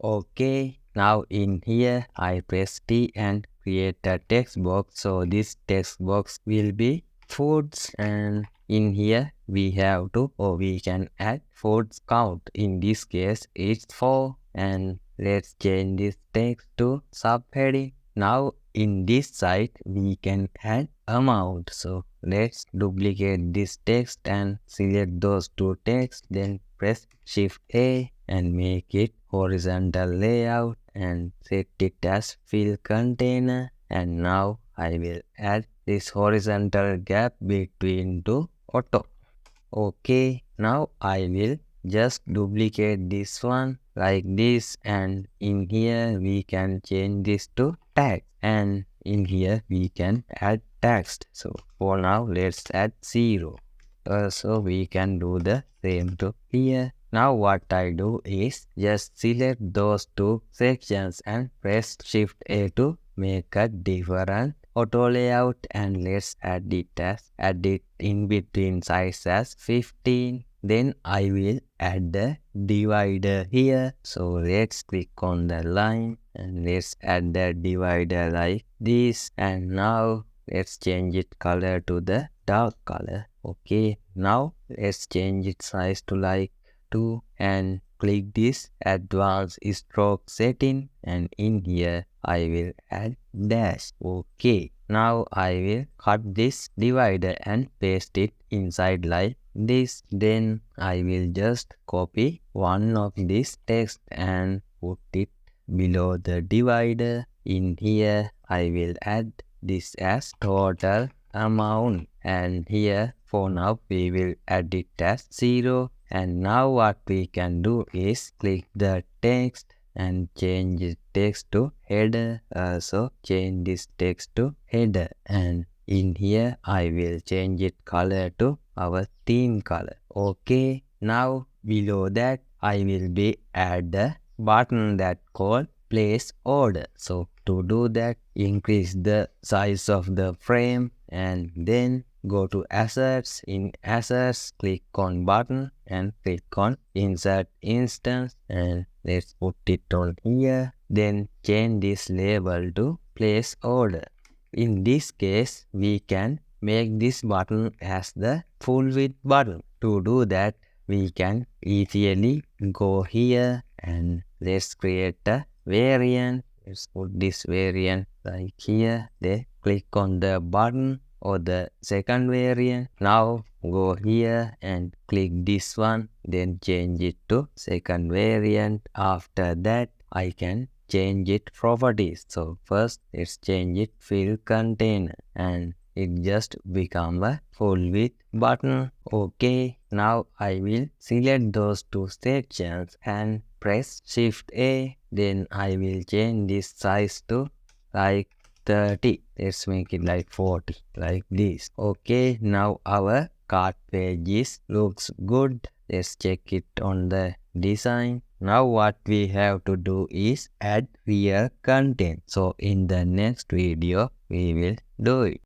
Okay, now in here I press T and create a text box. So this text box will be foods, and in here we have to, or we can add foods count. In this case it's 4, and let's change this text to subheading. Now in this side we can add amount. So let's duplicate this text and select those two texts, then press Shift A and make it horizontal layout and set it as fill container. And now I will add this horizontal gap between two auto. Okay, now I will just duplicate this one like this, and in here we can change this to tag, and in here we can add text. So for now let's add 0. So we can do the same to here. Now what I do is just select those two sections and press Shift A to make a different auto layout, and let's add it in between size as 15. Then I will add the divider here. So let's click on the line and let's add the divider like this, and now let's change it color to the dark color. Okay, now let's change its size to like 2 and click this advanced stroke setting, and in here I will add dash. Okay, now I will cut this divider and paste it inside like this. Then I will just copy one of this text and put it below the divider. In here I will add this as total amount, and here for now we will add it as 0. And now what we can do is click the text and change the text to header. So change this text to header, and in here I will change it color to our theme color. Okay, now below that I will be add the button that called place order. So to do that, increase the size of the frame and then go to assets. In assets, click on button and click on insert instance, and let's put it on here. Then change this label to place order. In this case we can make this button as the full width button. To do that, we can easily go here and let's create a variant. Let's put this variant like here. Then click on the button or the second variant. Now go here and click this one, then change it to second variant. After that I can change it properties. So first let's change it fill container, and it just become a full width button. Okay, now I will select those two sections and press Shift A. Then I will change this size to like 30. Let's make it like 40, like this. Okay, now our cart pages looks good. Let's check it on the design. Now what we have to do is add real content. So in the next video we will do it.